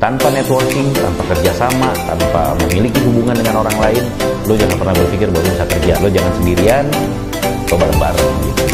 Tanpa networking, tanpa kerjasama, tanpa memiliki hubungan dengan orang lain, lo jangan pernah berpikir bahwa lo bisa kerja. Lo jangan sendirian, lo bareng-bareng gitu.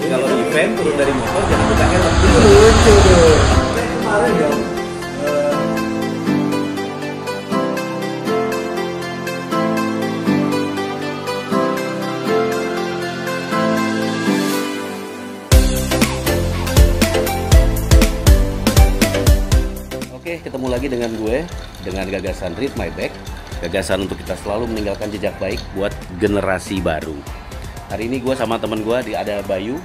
Kalau event turun dari motor jangan buka helm, itu lucu tuh. Kemarin dong. Oke, ketemu lagi dengan gue dengan gagasan Read My Back, gagasan untuk kita selalu meninggalkan jejak baik buat generasi baru. Hari ini gue sama temen gue, ada Bayu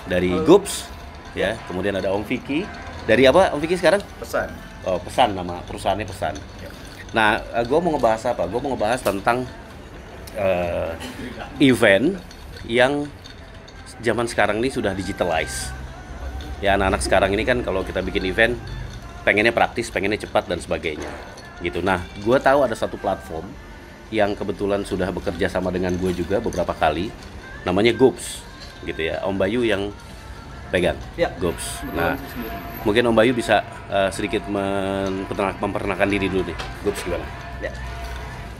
dari Goops, ya. Kemudian ada Om Vicky. Dari apa Om Vicky sekarang? Pesan. Oh, Pesan, nama perusahaannya Pesan. Ya. Nah, gue mau ngebahas apa? Gue mau ngebahas tentang event yang zaman sekarang ini sudah digitalize. Ya, anak-anak sekarang ini kan kalau kita bikin event, pengennya praktis, pengennya cepat dan sebagainya. Gitu. Nah, gue tahu ada satu platform yang kebetulan sudah bekerja sama dengan gue juga beberapa kali, namanya Goops, gitu ya. Om Bayu yang pegang Ya, Goops. Nah, mungkin Om Bayu bisa sedikit memperkenalkan diri dulu nih. Goops gimana? Ya.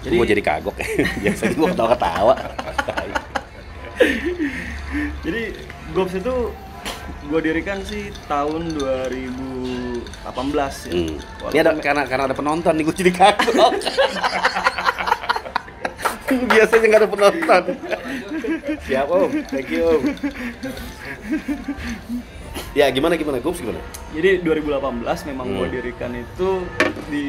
Jadi gue jadi kagok. Biasanya gue ketawa-ketawa. Jadi Goops itu gue dirikan sih tahun 2018 ya. Ini ada karena ada penonton nih, gue jadi kagok. Biasanya nggak ada penonton. Siap Om, thank you Om. Ya gimana Goops gimana? Jadi 2018 memang gue dirikan itu di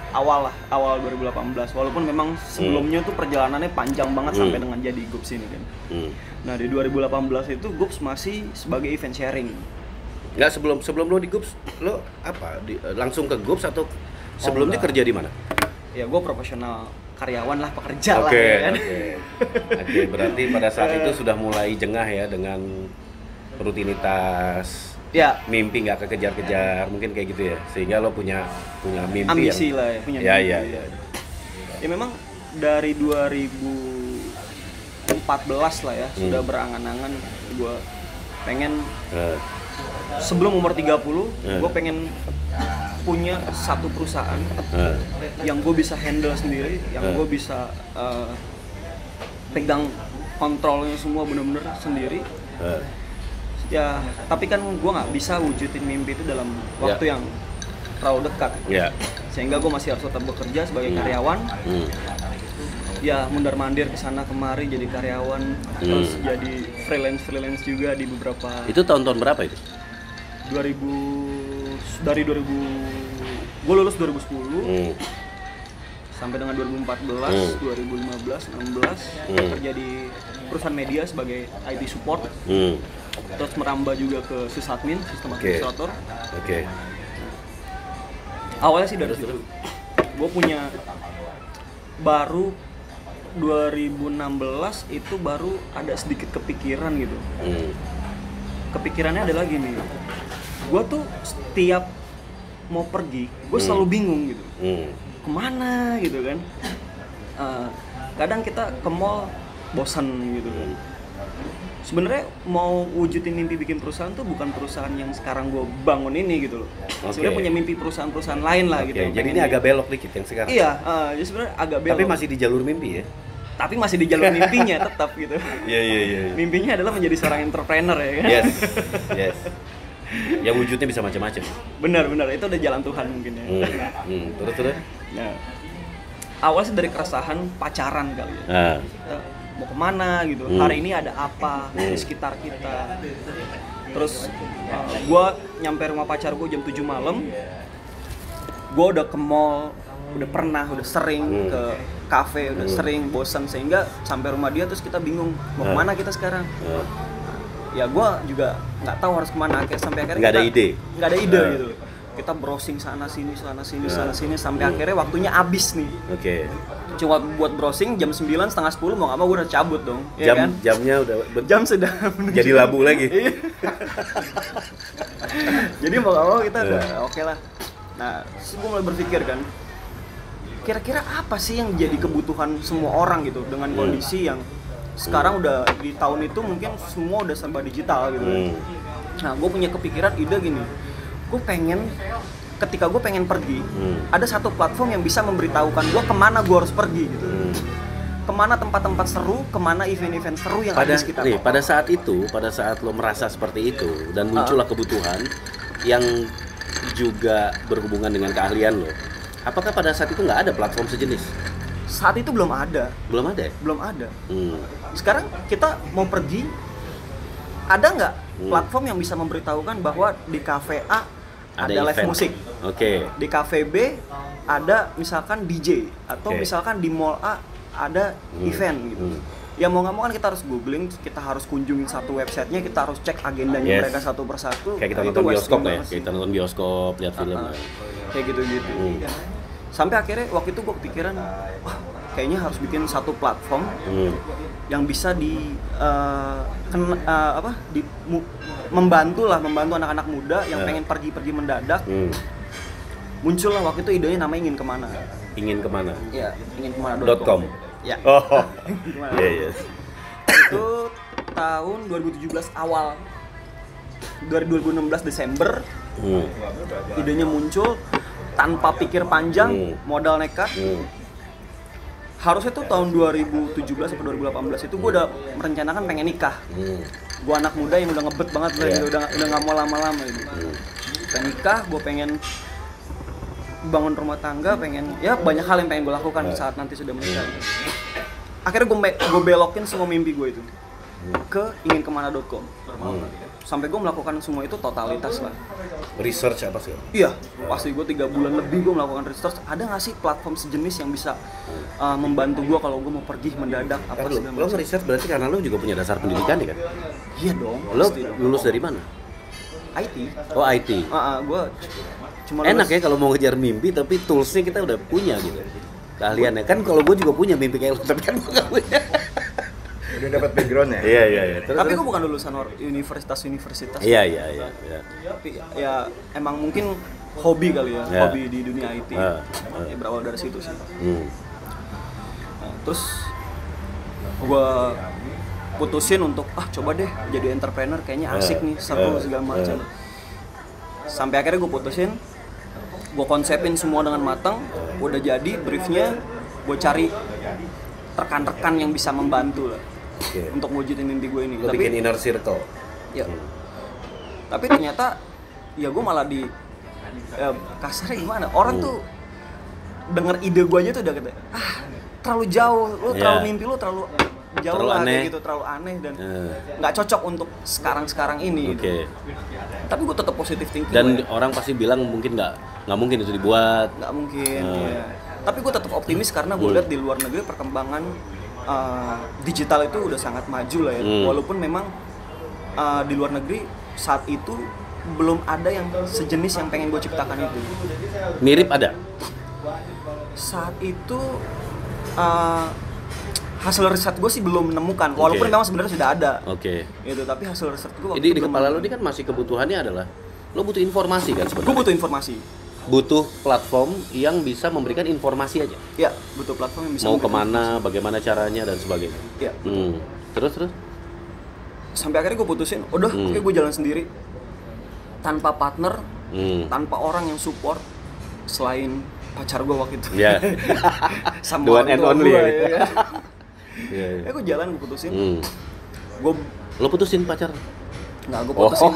awal 2018. Walaupun memang sebelumnya tuh perjalanannya panjang banget sampai dengan jadi Goops ini kan. Nah di 2018 itu Goops masih sebagai event sharing. Nggak, sebelum lo di Goops, lo apa? Langsung ke Goops atau sebelumnya kerja di mana? Ya gue profesional karyawan lah, pekerja lah ya kan. Oke, berarti pada saat itu sudah mulai jengah ya dengan rutinitas. Ya, Mimpi nggak kekejar-kejar, mungkin kayak gitu ya. Sehingga lo punya mimpi ambisi yang lah ya, punya ya, mimpi. ya. Ya memang dari 2014 lah ya, sudah berangan-angan gue pengen sebelum umur 30, gue pengen punya satu perusahaan yang gue bisa handle sendiri, yang gue bisa pegang kontrolnya semua bener-bener sendiri. Ya, tapi kan gue nggak bisa wujudin mimpi itu dalam waktu yang terlalu dekat. Sehingga gue masih harus tetap bekerja sebagai karyawan. Ya, mundar-mandir kesana kemari jadi karyawan, terus jadi freelance juga di beberapa. Itu tahun-tahun berapa itu? Gue lulus 2010 sampai dengan 2014, 2015, 16 kerja di perusahaan media sebagai IT support, terus merambah juga ke sysadmin, sistem administrator. Awalnya sih dari situ. Gue punya baru 2016 itu baru ada sedikit kepikiran gitu. Kepikirannya adalah gini, gue tuh setiap mau pergi, gue selalu bingung gitu, kemana gitu kan. Kadang kita ke mall bosan gitu kan. Sebenarnya mau wujudin mimpi bikin perusahaan tuh bukan perusahaan yang sekarang gue bangun ini gitu loh. Sebenarnya punya mimpi perusahaan-perusahaan lain lah gitu. Jadi ini agak belok dikit yang sekarang. Iya, jadi sebenarnya agak belok. Tapi masih di jalur mimpi ya? Tapi masih di jalur mimpinya tetap gitu. Iya. Mimpinya adalah menjadi seorang entrepreneur ya kan. Yes. Yang wujudnya bisa macam-macam. Benar, itu udah jalan Tuhan mungkin ya. Terus. Nah, awal sih dari keresahan pacaran kali ya. Kita mau kemana gitu, hari ini ada apa di sekitar kita. Terus gue nyampe rumah pacar gue jam 7 malam. Gue udah ke mall, udah sering ke kafe, udah sering bosan, sehingga sampai rumah dia terus kita bingung mau kemana kita sekarang. Ya gue juga nggak tahu harus kemana, sampai akhirnya nggak ada ide gitu. kita browsing sana sini sampai akhirnya waktunya habis nih. Oke. Cuma buat browsing jam 9, setengah 10 mau nggak mau gue udah cabut dong. Jamnya udah jam sudah jadi labu lagi. Iya. Jadi mau nggak mau kita udah oke lah. Nah, terus gue mulai berpikir kan, kira-kira apa sih yang jadi kebutuhan semua orang gitu dengan kondisi yang sekarang udah di tahun itu mungkin semua udah serba digital gitu. Nah, gue punya kepikiran ide gini, ketika gue pengen pergi, ada satu platform yang bisa memberitahukan gue kemana gue harus pergi gitu. Kemana tempat-tempat seru, kemana event-event seru yang ada di sekitar. Pada saat lo merasa seperti itu dan muncullah kebutuhan yang juga berhubungan dengan keahlian lo, apakah pada saat itu nggak ada platform sejenis? Saat itu belum ada. Belum ada ya? Belum ada. Sekarang kita mau pergi, ada nggak platform yang bisa memberitahukan bahwa di cafe A ada live musik? Oke. Di cafe B ada misalkan DJ atau misalkan di mall A ada event gitu. Ya mau nggak mau kan kita harus googling, kita harus kunjungin satu websitenya, kita harus cek agendanya mereka satu persatu. Kayak kita nonton bioskop ya, kayak kita nonton bioskop, lihat film. Kayak gitu-gitu. Sampai akhirnya waktu itu gue kepikiran, wah kayaknya harus bikin satu platform yang bisa membantu anak-anak muda yang pengen pergi-pergi mendadak. Muncul lah waktu itu idenya namanya Ingin Kemana. Ingin Kemana? Ya, inginkemana.com. Ya. Oh. Iya. Itu tahun 2017 awal. 2016 Desember. Idenya muncul tanpa pikir panjang, modal nekat. Harusnya tuh tahun 2017 atau 2018 itu gue udah merencanakan pengen nikah. Gue anak muda yang udah ngebet banget, udah nggak mau lama-lama gitu. Pengen nikah, gue pengen bangun rumah tangga, pengen ya banyak hal yang pengen gue lakukan saat nanti sudah menikah. Akhirnya gue belokin semua mimpi gue itu ke inginkemana.com. Sampai gue melakukan semua itu totalitas lah. Research apa sih? Iya, pasti gue 3 bulan lebih gue melakukan research. Ada nggak sih platform sejenis yang bisa membantu gue kalau gue mau pergi mendadak apa segala macam? Lo research berarti karena lo juga punya dasar pendidikan ya kan? Iya dong. Lo lulus dari mana? IT. Oh IT. Gue cuma enak ya kalau mau ngejar mimpi tapi toolsnya kita udah punya gitu. Keahliannya kan kalau gue juga punya mimpi kayak lo tapi kan gue nggak punya. Udah dapat background ya? Iya. Tapi gue bukan lulusan universitas. Iya. Tapi ya emang mungkin hobi kali ya, hobi di dunia IT. Ya, berawal dari situ sih. Nah, terus gue putusin untuk coba deh jadi entrepreneur, kayaknya asik nih, seru segala macam. Sampai akhirnya gue putusin, gue konsepin semua dengan matang, udah jadi briefnya, gue cari rekan-rekan yang bisa membantu lah. Untuk wujudin mimpi gue ini. Lo bikin inner circle. Ya. Tapi ternyata ya gue malah kasarnya gimana? Orang tuh denger ide gue aja tuh udah kata, terlalu jauh, lo terlalu mimpi lo terlalu jauh terlalu lah aneh. kayak gitu, terlalu aneh dan nggak cocok untuk sekarang ini. Gitu. Tapi gue tetap positif thinking. Dan orang pasti bilang mungkin nggak mungkin itu dibuat. Nggak mungkin. Ya. Tapi gue tetap optimis karena gue lihat di luar negeri perkembangan digital itu udah sangat maju lah ya. Walaupun memang di luar negeri saat itu belum ada yang sejenis yang pengen gue ciptakan itu. Mirip ada? Saat itu hasil riset gue sih belum menemukan. Walaupun memang sebenarnya sudah ada. Gitu, tapi hasil riset gue waktu itu di kepala lo ini kan masih kebutuhannya adalah lo butuh informasi kan sebenarnya. Gue butuh informasi. Butuh platform yang bisa memberikan informasi aja. Ya, butuh platform yang bisa. Mau kemana, bagaimana caranya dan sebagainya. Ya. Terus? Sampai akhirnya gue putusin, udah, oke gue jalan sendiri, tanpa partner, tanpa orang yang support selain pacar gue waktu itu. Ya. Sama the one and only. Gue jalan, gue putusin. Lo putusin pacar? Nggak, gue putusin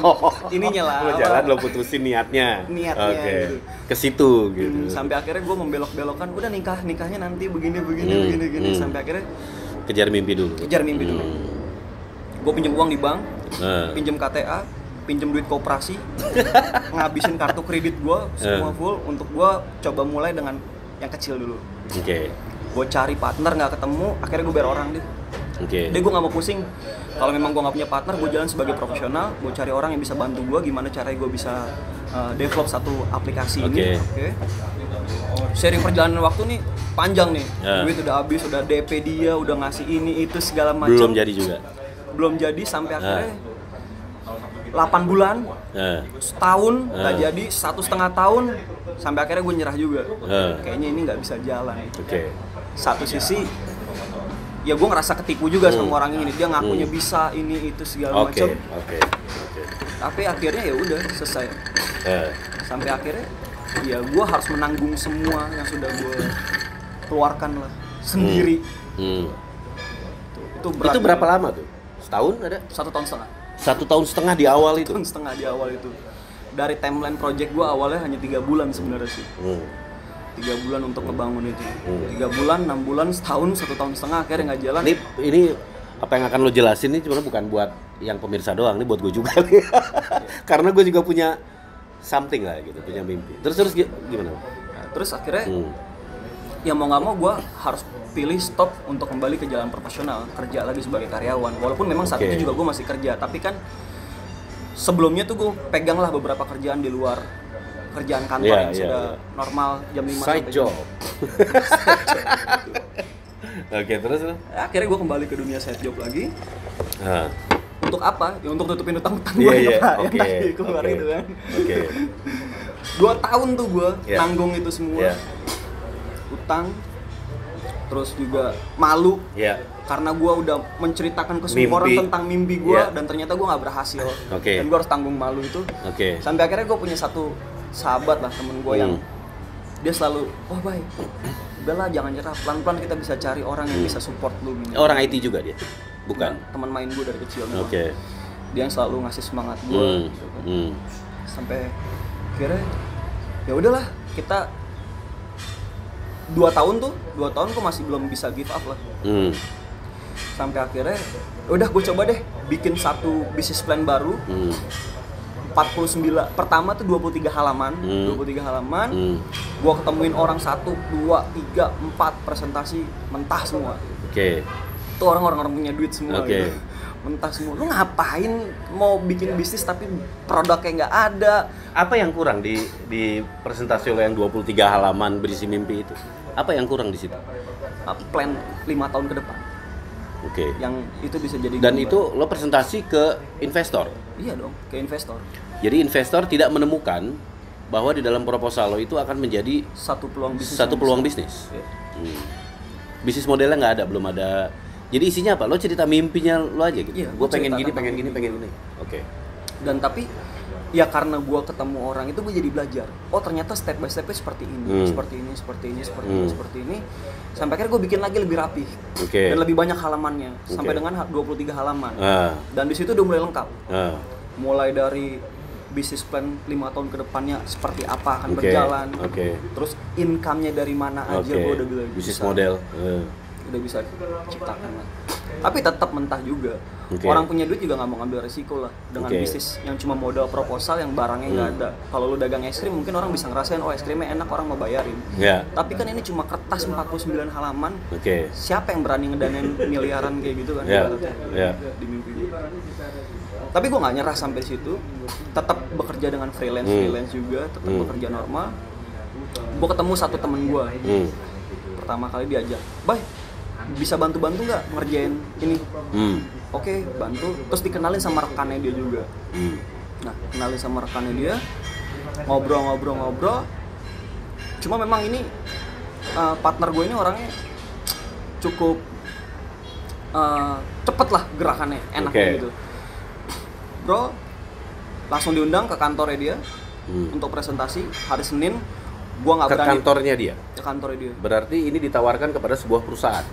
ininya lah. Lo jalan, lo putusin niatnya. Gitu. Ke situ gitu. Sampai akhirnya gue membelok-belokkan, udah nikahnya nanti begini. Sampai akhirnya kejar mimpi dulu. Gue pinjam uang di bank, pinjam KTA, pinjam duit koperasi, ngabisin kartu kredit gue semua full untuk gue coba mulai dengan yang kecil dulu. Gue cari partner nggak ketemu, akhirnya gue bayar orang deh. Jadi gue nggak mau pusing. Kalau memang gue nggak punya partner, gue jalan sebagai profesional. Gue cari orang yang bisa bantu gue, gimana caranya gue bisa develop satu aplikasi Oke. ini. Oke. Sharing perjalanan waktu nih panjang nih. Ya. Duit udah habis, udah DP dia, udah ngasih ini itu segala macam. Belum jadi juga. Belum jadi sampai akhirnya 8 bulan, setahun nggak jadi, 1,5 tahun, sampai akhirnya gue nyerah juga. Kayaknya ini nggak bisa jalan. Oke. Satu sisi, ya gue ngerasa ketipu juga sama orang ini. Dia ngakunya bisa ini itu segala macam. Oke. Tapi akhirnya ya udah selesai. Sampai akhirnya, ya gue harus menanggung semua yang sudah gue keluarkan lah sendiri. Itu berat. Itu berapa lama tuh? Setahun ada? 1,5 tahun. 1,5 tahun di awal itu? 1,5 tahun di awal itu. Dari timeline project gue awalnya hanya 3 bulan sebenarnya sih. 3 bulan untuk ngebangun itu. 3 bulan, 6 bulan, setahun, 1,5 tahun akhirnya nggak jalan. Ini apa yang akan lo jelasin ini sebenarnya bukan buat yang pemirsa doang, ini buat gue juga nih. Karena gue juga punya something lah gitu, punya mimpi. Terus gimana? Nah, terus akhirnya ya mau nggak mau gue harus pilih stop untuk kembali ke jalan profesional, kerja lagi sebagai karyawan. Walaupun memang saat itu juga gue masih kerja, tapi kan sebelumnya tuh gue pegang lah beberapa kerjaan di luar kerjaan kantor yang sudah normal jam 5 side sampai job. Oke, terus? Akhirnya gue kembali ke dunia side job lagi. Untuk apa? Ya untuk tutupin utang-utang gue yang tadi keluar itu kan. 2 tahun tuh gue nanggung itu semua. Utang, terus juga malu karena gue udah menceritakan ke semua orang tentang mimpi gue dan ternyata gue nggak berhasil dan gue harus tanggung malu itu. Sampai akhirnya gue punya satu sahabat lah, temen gue yang dia selalu, wah baik, udahlah jangan nyerah, pelan-pelan kita bisa cari orang yang bisa support lu gini. Orang IT juga dia? Bukan? Teman main gue dari kecil. Dia yang selalu ngasih semangat gue gitu kan. Sampai akhirnya ya udahlah, kita 2 tahun gue masih belum bisa give up lah. Sampai akhirnya udah gue coba deh bikin satu bisnis plan baru. 49 pertama tuh 23 halaman. 23 halaman. Gue ketemuin orang 1, 2, 3, 4 presentasi mentah semua. Itu orang-orang punya duit semua gitu. Mentah semua. Lu ngapain mau bikin bisnis tapi produknya nggak ada? Apa yang kurang di presentasi lo yang 23 halaman berisi mimpi itu? Apa yang kurang di situ? Plan 5 tahun ke depan. Yang itu bisa jadi. Dan itu lo presentasi ke investor? Iya dong, ke investor. Jadi investor tidak menemukan bahwa di dalam proposal lo itu akan menjadi satu peluang bisnis. Bisnis modelnya nggak ada, belum ada. Jadi isinya apa? Lo cerita mimpinya lo aja gitu. Gue pengen gini. Dan tapi ya karena gue ketemu orang itu gue jadi belajar. Oh ternyata step by stepnya seperti ini, seperti ini. Sampai akhirnya gue bikin lagi lebih rapi dan lebih banyak halamannya sampai dengan 23 halaman. Dan di situ udah mulai lengkap. Mulai dari bisnis plan 5 tahun ke depannya seperti apa akan berjalan. Terus income-nya dari mana aja gue udah bilang. Bisnis model. Udah bisa ciptakan lah. Tapi tetap mentah juga. Orang punya duit juga nggak mau ngambil resiko lah dengan bisnis yang cuma modal proposal yang barangnya nggak ada. Kalau lu dagang es krim mungkin orang bisa ngerasain, oh es krimnya enak, orang mau bayarin. Tapi kan ini cuma kertas 49 halaman. Siapa yang berani ngedanain miliaran kayak gitu kan? Di mimpi gue. Tapi gue nggak nyerah sampai situ. Tetap bekerja dengan freelance juga, tetap bekerja normal. Gue ketemu satu temen gue. Pertama kali diajak, "Bay, bisa bantu-bantu nggak ngerjain ini?" Oke, bantu. Terus dikenalin sama rekannya dia juga. Nah, kenalin sama rekannya dia, ngobrol. Cuma memang ini partner gue ini orangnya cukup cepet lah gerakannya, enaknya gitu. Bro, langsung diundang ke kantornya dia untuk presentasi hari Senin. Gua nggak berani. Ke kantornya dia? Ke kantornya dia. Berarti ini ditawarkan kepada sebuah perusahaan,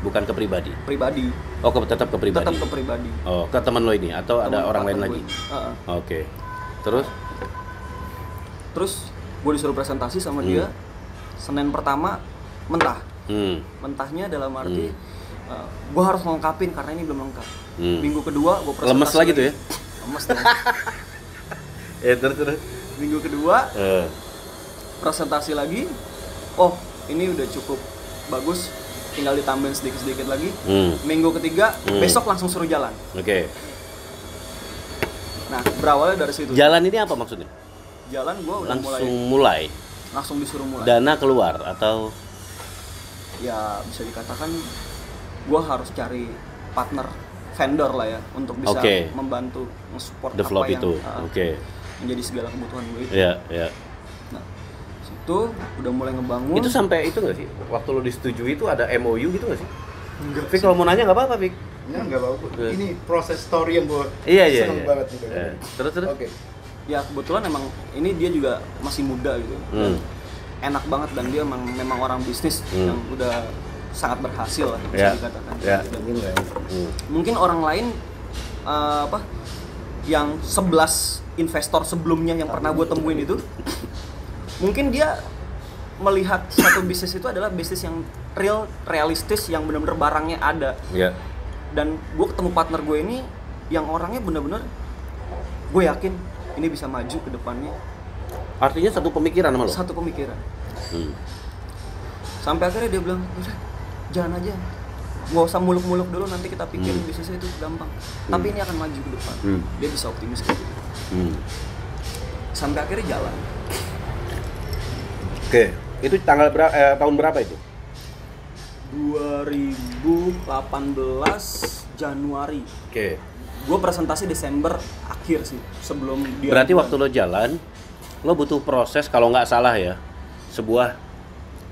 bukan ke pribadi? Pribadi. Oh, tetap ke pribadi? Tetap ke pribadi. Oh, ke teman lo ini? Atau temen ada orang lain lagi? Terus gue disuruh presentasi sama dia. Senin pertama mentah. Mentahnya dalam arti gue harus lengkapin karena ini belum lengkap. Minggu kedua gue presentasi. Lemes lagi tuh ya? Lemes dong. Terus. Minggu kedua presentasi lagi. Oh, ini udah cukup bagus, tinggal ditambahin sedikit lagi. Minggu ketiga besok langsung suruh jalan. Nah, berawalnya dari situ. Jalan ini apa maksudnya? jalan gue udah langsung disuruh mulai. Dana keluar atau ya bisa dikatakan gue harus cari partner vendor lah ya untuk bisa membantu nge-support develop apa yang itu. Menjadi segala kebutuhan gue itu. Iya. Nah, situ udah mulai ngebangun. Itu sampai itu nggak sih? Waktu lo disetujui itu ada MOU gitu nggak sih? Enggak. Fik, kalau mau nanya nggak apa-apa, Fik. Nggak apa-apa. Ini proses story yang gue seneng banget gitu. Terus. Oke. Ya kebetulan emang ini dia juga masih muda gitu. Enak banget dan dia memang orang bisnis yang udah sangat berhasil lah bisa dikatakan. Mungkin orang lain yang 11 investor sebelumnya yang pernah gue temuin itu mungkin dia melihat satu bisnis itu adalah bisnis yang realistis yang benar-benar barangnya ada. Dan gue ketemu partner gue ini yang orangnya benar-benar gue yakin ini bisa maju ke depannya. Artinya satu pemikiran sama lo? Satu pemikiran. Sampai akhirnya dia bilang, udah jalan aja, gak usah muluk-muluk dulu, nanti kita pikirin bisnisnya itu gampang. Tapi ini akan maju ke depan. Dia bisa optimis kayak gitu. Sampai akhirnya jalan. Oke, itu tanggal tahun berapa itu? 2018 Januari. Oke. Gue presentasi Desember akhir sih, sebelum dia. Berarti waktu lo jalan, lo butuh proses, kalau nggak salah ya, sebuah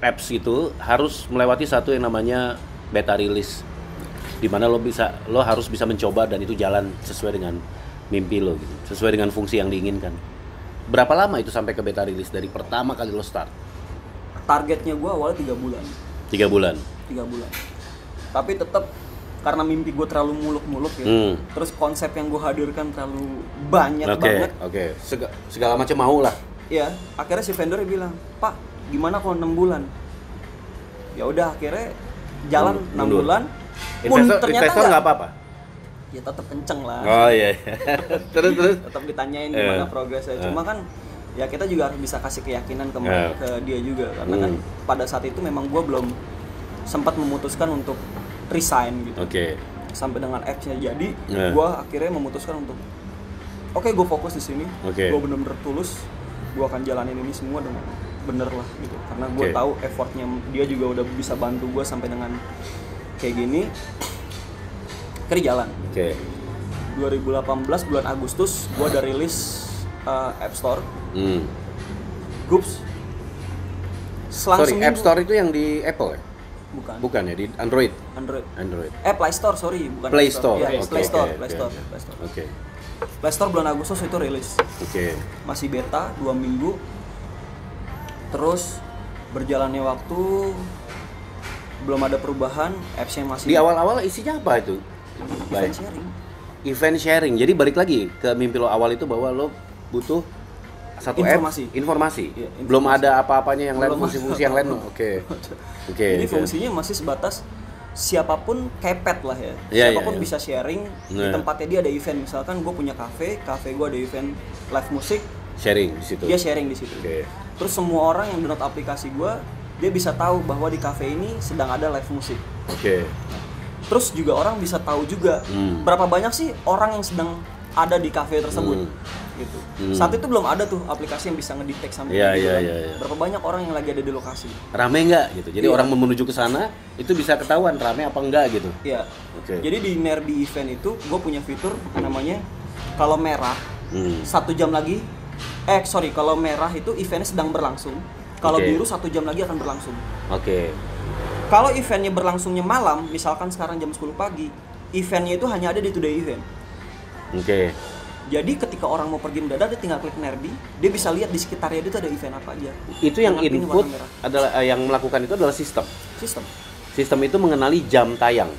apps itu harus melewati satu yang namanya beta release, di mana lo harus bisa mencoba dan itu jalan sesuai dengan mimpi lo gitu, sesuai dengan fungsi yang diinginkan. Berapa lama itu sampai ke beta release dari pertama kali lo start? Targetnya gue awalnya 3 bulan. 3 bulan. Tapi tetap karena mimpi gue terlalu muluk-muluk ya. Terus konsep yang gue hadirkan terlalu banyak banget. Segala macam mau lah. Iya, akhirnya si vendornya bilang, "Pak, gimana kalau 6 bulan?" Ya udah, akhirnya jalan 6 bulan. Investor nggak apa-apa? Ya tetap kenceng lah. Oh iya. Terus tetap ditanyain gimana progresnya. Cuma kan ya kita juga harus bisa kasih keyakinan ke dia juga, karena kan pada saat itu memang gue belum sempat memutuskan untuk resign gitu. Sampai dengan apps-nya jadi, gue akhirnya memutuskan untuk gue fokus di sini. Gue benar-benar tulus, gue akan jalanin ini semua dengan bener lah gitu. Karena gue tahu effortnya dia juga udah bisa bantu gue sampai dengan kayak gini. Akhirnya jalan. 2018 bulan Agustus gue udah rilis App Store. Goops. App Store itu yang di Apple ya? Bukan ya, di Android. Play Store, sorry, bukan Play Store. Ya, Play Store. Play Store bulan Agustus itu rilis. Masih beta 2 minggu. Terus berjalannya waktu belum ada perubahan, apps-nya masih. Di awal-awal isinya apa itu? Event sharing. Jadi balik lagi ke mimpi lo awal itu bahwa lo butuh satu informasi. Ya, belum ada apa-apanya yang lain, fungsi-fungsi yang lain. Jadi fungsinya masih sebatas siapapun kepet lah ya. Siapapun bisa sharing di tempatnya dia ada event. Misalkan gue punya cafe gue ada event live musik. Sharing di situ. Dia sharing di situ. Terus semua orang yang download aplikasi gue, dia bisa tahu bahwa di cafe ini sedang ada live musik. Terus juga orang bisa tahu juga berapa banyak sih orang yang sedang ada di cafe tersebut. Gitu. Saat itu belum ada tuh aplikasi yang bisa ngedetect sampai berapa banyak orang yang lagi ada di lokasi. Rame nggak gitu. Jadi orang menuju ke sana itu bisa ketahuan rame apa enggak gitu. Iya. Jadi di Nerdy event itu gue punya fitur namanya kalau merah 1 jam lagi kalau merah itu eventnya sedang berlangsung. Kalau biru 1 jam lagi akan berlangsung. Kalau eventnya berlangsungnya malam, misalkan sekarang jam 10 pagi, eventnya itu hanya ada di Today Event. Jadi ketika orang mau pergi mendadak, dia tinggal klik Nerdy, dia bisa lihat di sekitarnya itu ada event apa aja. Itu yang input adalah yang melakukan itu adalah sistem. Sistem itu mengenali jam tayang.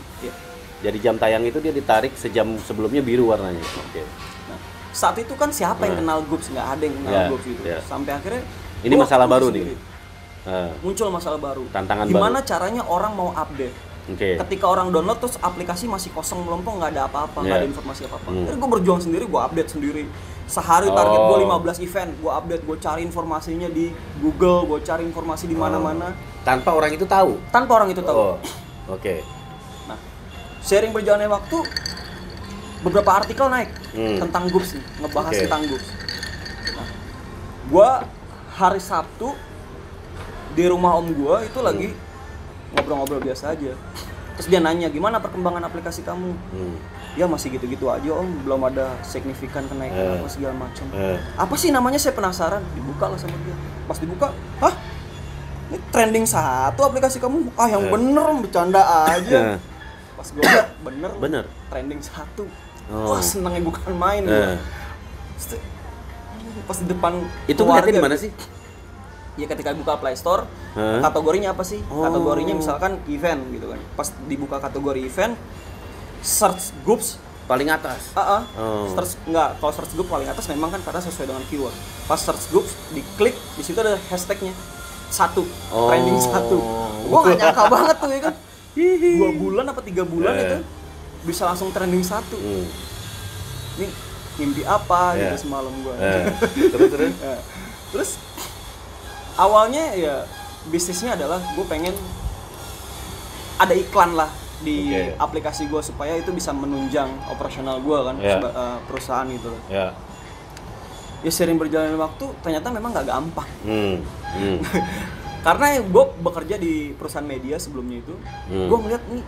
Jadi jam tayang itu dia ditarik sejam sebelumnya biru warnanya. Nah, saat itu kan siapa yang kenal Goops? Nggak ada yang kenal Goops gitu. Sampai akhirnya ini masalah baru nih. Muncul masalah baru. Tantangan Gimana baru. caranya orang mau update? Ketika orang download terus aplikasi masih kosong melompong, nggak ada apa-apa, nggak ada informasi apa-apa. Jadi gue berjuang sendiri, gue update sendiri. Sehari target gue 15 event, gue update, gue cari informasinya di Google, gue cari informasi di mana-mana. Tanpa orang itu tahu? Tanpa orang itu tahu. Nah, sharing berjalannya waktu, beberapa artikel naik tentang Goops nih, ngebahas tentang Goops. Nah, gue hari Sabtu di rumah om gue itu lagi ngobrol-ngobrol biasa aja. Terus dia nanya, gimana perkembangan aplikasi kamu? Ya masih gitu-gitu aja om, belum ada signifikan kenaikan apa segala macam. Apa sih namanya, saya penasaran. Dibuka lah sama dia. Pas dibuka, hah? Ini trending 1 aplikasi kamu? Ah yang bener om, bercanda aja. Pas gue bener. Trending 1. Wah senengnya bukan main. Pas di depan itu ngeliatnya di mana sih? Ya ketika buka Play Store, kategorinya apa sih? Kategorinya misalkan event gitu kan. Pas dibuka kategori event, search groups paling atas. Kalau search group paling atas memang kan karena sesuai dengan keyword. Pas search groups diklik, di situ ada hashtagnya 1, trending 1. Gua nggak nyangka banget tuh ya kan. 2 bulan apa 3 bulan itu bisa langsung trending 1. Ini mimpi apa gitu semalam gua. Terus awalnya ya bisnisnya adalah gue pengen ada iklan lah di aplikasi gue supaya itu bisa menunjang operasional gue kan perusahaan gitu. Ya sering berjalannya waktu ternyata memang nggak gampang. Karena gue bekerja di perusahaan media sebelumnya itu, gue melihat nih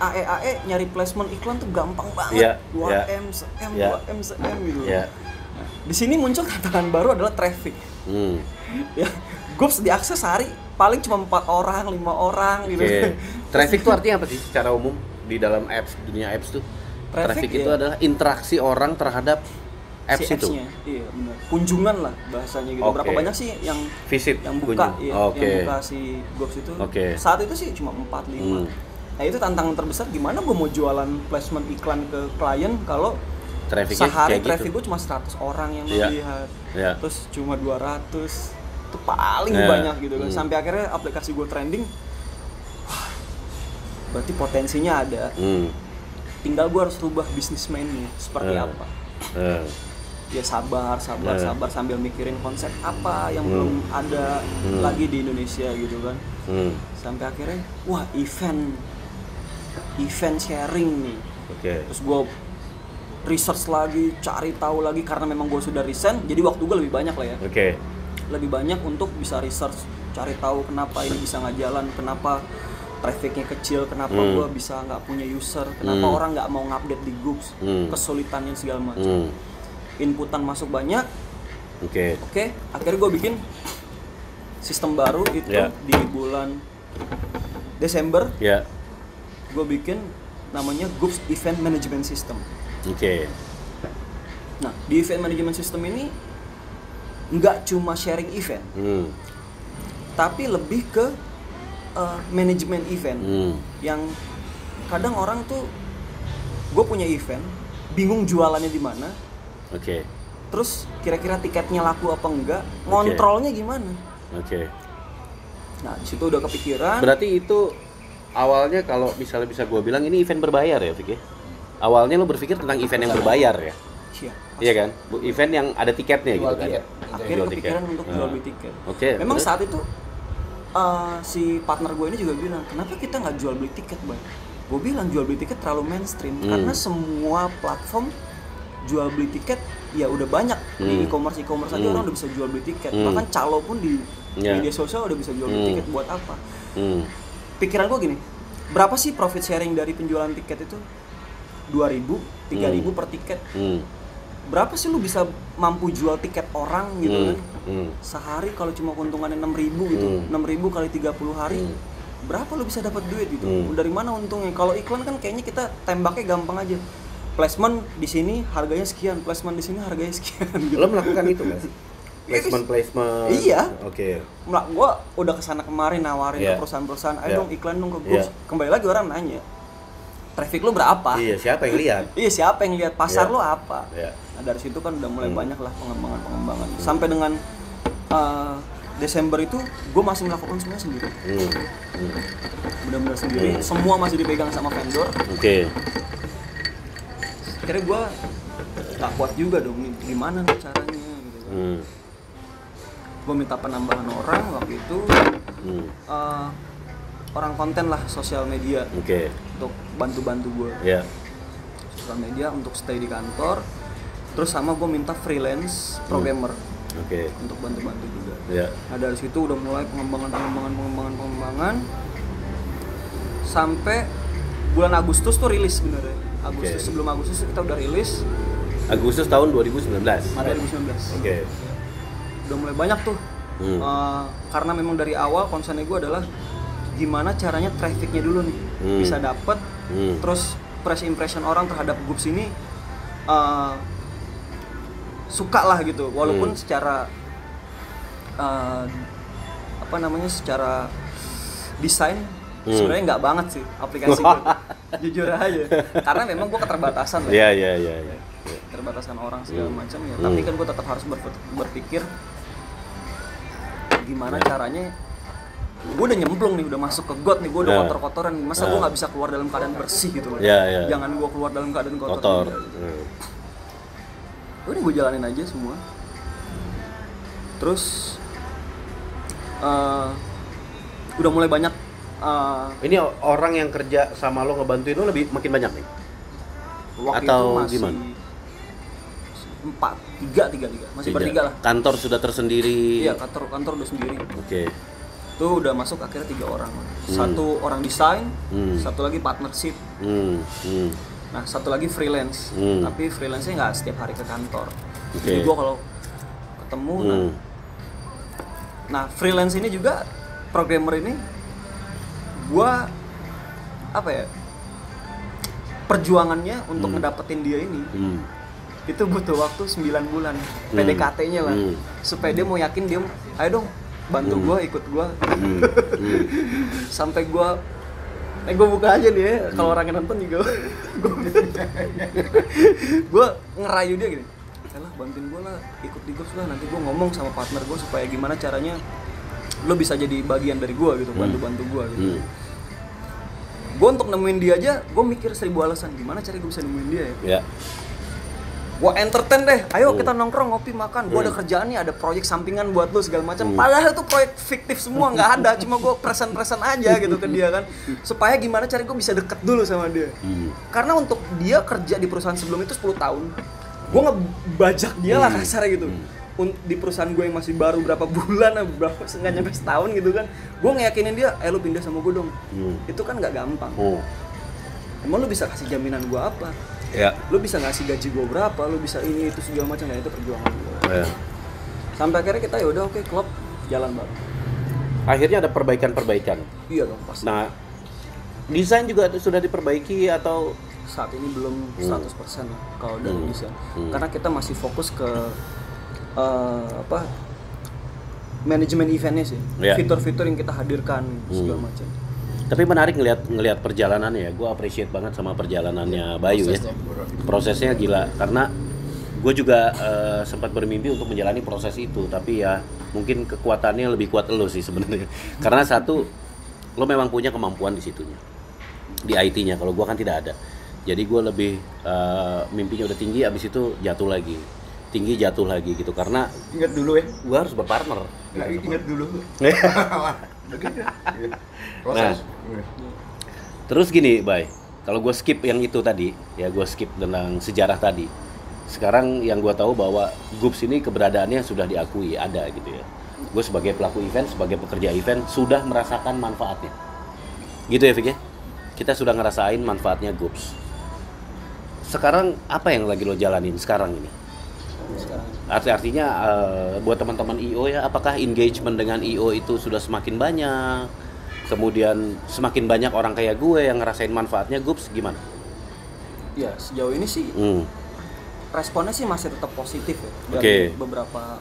AE nyari placement iklan tuh gampang banget, 2M, 2M, gitu. Nah, di sini muncul tantangan baru adalah traffic. Ya, groups diakses sehari paling cuma 4 orang, 5 orang gitu. Traffic itu artinya apa sih secara umum di dalam apps, dunia apps tuh? Traffic itu adalah interaksi orang terhadap apps itu. Iya, benar. Kunjungan lah bahasanya gitu. Berapa banyak sih yang visit, yang buka yang buka si groups itu? Saat itu sih cuma 4, 5. Nah, itu tantangan terbesar, gimana gue mau jualan placement iklan ke klien kalau sehari traffic gue cuma 100 orang yang melihat. Terus cuma 200. Itu paling banyak gitu kan. Sampai akhirnya aplikasi gue trending. Wah, berarti potensinya ada. Tinggal gue harus rubah bisnismennya seperti apa. Ya sabar sambil mikirin konsep apa yang belum ada lagi di Indonesia gitu kan. Sampai akhirnya wah event sharing nih. Terus gue research lagi, cari tahu lagi karena memang gue sudah resign, jadi waktu gue lebih banyak lah ya. Lebih banyak untuk bisa research, cari tahu kenapa ini bisa nggak jalan, kenapa trafficnya kecil, kenapa gue bisa nggak punya user, kenapa orang nggak mau ngupdate di groups, kesulitannya segala macam. Inputan masuk banyak. Akhirnya gue bikin sistem baru itu di bulan Desember. Gue bikin namanya Groups Event Management System. Nah, di event management system ini nggak cuma sharing event, tapi lebih ke manajemen event. Yang kadang orang tuh, gue punya event, bingung jualannya di mana. Terus kira-kira tiketnya laku apa enggak, ngontrolnya gimana? Nah, di situ udah kepikiran. Berarti itu awalnya kalau misalnya bisa gue bilang ini event berbayar ya, Vicky? Awalnya lo berpikir tentang event yang berbayar ya? Iya kan? Event yang ada tiketnya gitu kan? Akhirnya kepikiran untuk jual beli tiket. Memang saat itu si partner gue ini juga bilang, kenapa kita nggak jual beli tiket, Bang? Gue bilang jual beli tiket terlalu mainstream karena semua platform jual beli tiket ya udah banyak di e-commerce aja orang udah bisa jual beli tiket. Bahkan calo pun di media sosial udah bisa jual beli tiket. Buat apa? Pikiran gue gini, berapa sih profit sharing dari penjualan tiket itu? 2.000, 3.000 per tiket. Berapa sih lu bisa mampu jual tiket orang gitu kan? Sehari kalau cuma keuntungannya 6.000 gitu. 6.000 kali 30 hari. Berapa lu bisa dapat duit gitu? Dari mana untungnya? Kalau iklan kan kayaknya kita tembaknya gampang aja. Placement di sini harganya sekian, placement di sini harganya sekian gitu. Lo melakukan itu nggak sih? Placement. Iya. Gua udah kesana kemarin nawarin ke perusahaan-perusahaan, ayo dong iklan dong ke Groups. Kembali lagi orang nanya, traffic lu berapa? Iya, siapa yang lihat? Siapa yang lihat? Pasar lu apa? Nah, dari situ kan udah mulai banyak lah pengembangan. Sampai dengan Desember itu gue masih melakukan semuanya sendiri. Benar-benar sendiri. Semua masih dipegang sama vendor. Akhirnya gue gak kuat juga dong, gimana nih caranya gitu kan. Gue minta penambahan orang waktu itu. Orang konten lah, sosial media untuk bantu-bantu gue. Sosial media untuk stay di kantor. Terus sama gue minta freelance programmer. untuk bantu-bantu juga. Nah dari situ udah mulai pengembangan sampai bulan Agustus tuh rilis sebenarnya. Sebelum Agustus kita udah rilis. Agustus tahun 2019. 2019. Udah mulai banyak tuh. Karena memang dari awal concernnya gue adalah gimana caranya trafficnya dulu nih bisa dapet, terus first impression orang terhadap Goops ini suka lah gitu, walaupun secara secara desain sebenarnya nggak banget sih aplikasi gue, jujur aja, karena memang gue keterbatasan lah. Keterbatasan orang segala macam ya. Tapi kan gue tetap harus berpikir gimana caranya. Gue udah nyemplung nih, udah masuk ke got nih, gue udah kotor-kotoran, masa gue nggak bisa keluar dalam keadaan bersih gitu loh. Jangan gue keluar dalam keadaan kotor. Udah gue jalanin aja semua. Terus udah mulai banyak. Ini orang yang kerja sama lo ngebantuin lo makin banyak nih? Waktu atau itu masih gimana? 3 masih bertiga lah. Kantor sudah tersendiri? Iya, kantor udah sendiri. Itu udah masuk akhirnya 3 orang. Satu orang desain, satu lagi partnership. Nah, satu lagi freelance. Tapi freelance-nya nggak setiap hari ke kantor. Jadi gue kalau ketemu, nah freelance ini juga programmer ini, gue perjuangannya untuk ngedapetin dia ini. Itu butuh waktu 9 bulan PDKT-nya lah, supaya dia mau yakin, dia ayo dong bantu gue, ikut gue. Sampai gue buka aja nih ya, kalau orang yang nonton juga gue ngerayu dia gini, lah bantuin gue lah, ikut di Goops lah, nanti gue ngomong sama partner gue supaya gimana caranya lo bisa jadi bagian dari gue gitu, bantu gue gitu. Gue untuk nemuin dia aja, gue mikir 1000 alasan gimana cara gue bisa nemuin dia ya. Gue entertain deh, ayo kita nongkrong, ngopi, makan. Gue ada kerjaan nih, ada proyek sampingan buat lo segala macam. Padahal itu proyek fiktif semua, nggak ada. Cuma gue present aja gitu ke dia kan, supaya gimana cara gue bisa deket dulu sama dia. Karena untuk dia kerja di perusahaan sebelum itu 10 tahun, gue ngebajak dia lah kasar gitu. Di perusahaan gue yang masih baru berapa bulan, nggak nyampe setahun gitu kan, gue ngeyakinin dia, lu pindah sama gue dong. Itu kan nggak gampang. Emang lu bisa kasih jaminan gue apa? Lu bisa ngasih gaji gue berapa? Lu bisa ini itu segala macam, itu perjuangan gue. Sampai akhirnya kita yaudah oke, klub jalan bareng. Akhirnya ada perbaikan. Iya dong pasti. Nah, desain juga sudah diperbaiki atau saat ini belum 100% lah kalau dari desain. Karena kita masih fokus ke manajemen eventnya sih, fitur-fitur yang kita hadirkan segala macam. Tapi menarik ngelihat perjalanannya ya, gue appreciate banget sama perjalanannya Bayu prosesnya gila, karena gue juga sempat bermimpi untuk menjalani proses itu, tapi ya mungkin kekuatannya lebih kuat lo sih sebenarnya, karena satu, lo memang punya kemampuan di situnya, di IT-nya, kalau gue kan tidak ada, jadi gue lebih mimpinya udah tinggi, abis itu jatuh lagi gitu, karena ingat dulu ya, gue harus berpartner. Ingat dulu. Nah, terus gini, Bay, kalau gue skip yang itu tadi, ya gue skip tentang sejarah tadi. Sekarang yang gue tahu bahwa Goops ini keberadaannya sudah diakui, ada gitu ya. Gue sebagai pelaku event, sebagai pekerja event sudah merasakan manfaatnya. Gitu ya, Vicky? Kita sudah ngerasain manfaatnya Goops. Sekarang apa yang lagi lo jalanin sekarang ini? Artinya buat teman-teman IO ya, apakah engagement dengan IO itu sudah semakin banyak? Kemudian semakin banyak orang kayak gue yang ngerasain manfaatnya Goops, gimana? Ya sejauh ini sih responnya sih masih tetap positif ya dari beberapa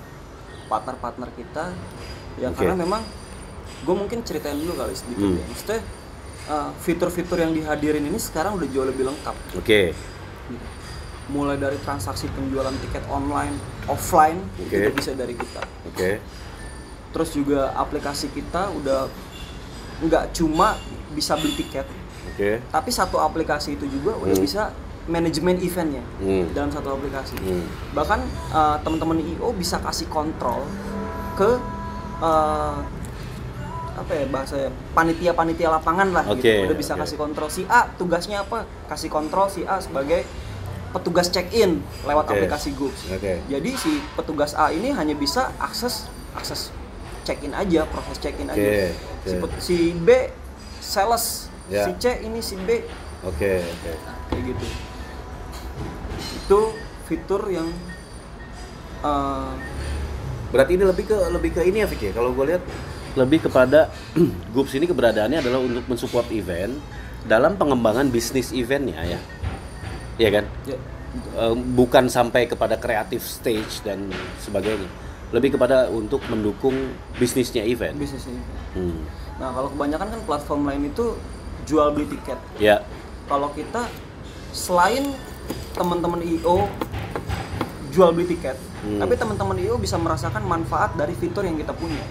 partner-partner kita ya, karena memang gue mungkin ceritain dulu kali sedikit ya. Maksudnya fitur-fitur yang dihadirin ini sekarang udah jauh lebih lengkap. Mulai dari transaksi penjualan tiket online, offline, itu bisa dari kita. Terus juga aplikasi kita udah nggak cuma bisa beli tiket, tapi satu aplikasi itu juga udah bisa manajemen eventnya dalam satu aplikasi. Bahkan teman-teman IO bisa kasih kontrol ke bahasanya panitia lapangan lah gitu. Udah bisa kasih kontrol si A tugasnya apa, kasih kontrol si A sebagai petugas check-in lewat aplikasi Goops. Jadi si petugas A ini hanya bisa akses check-in aja, proses check-in aja. Si B sales, si C ini si B. Kayak gitu. Itu fitur yang berarti ini lebih ke ini ya, Vicky. Kalau gue lihat lebih kepada Goops ini keberadaannya adalah untuk mensupport event dalam pengembangan bisnis eventnya ya. Iya kan? Bukan sampai kepada kreatif stage dan sebagainya. Lebih kepada untuk mendukung bisnisnya event. Nah, kalau kebanyakan kan platform lain itu jual beli tiket. Ya. Kalau kita selain teman-teman IO jual beli tiket, tapi teman-teman IO bisa merasakan manfaat dari fitur yang kita punya.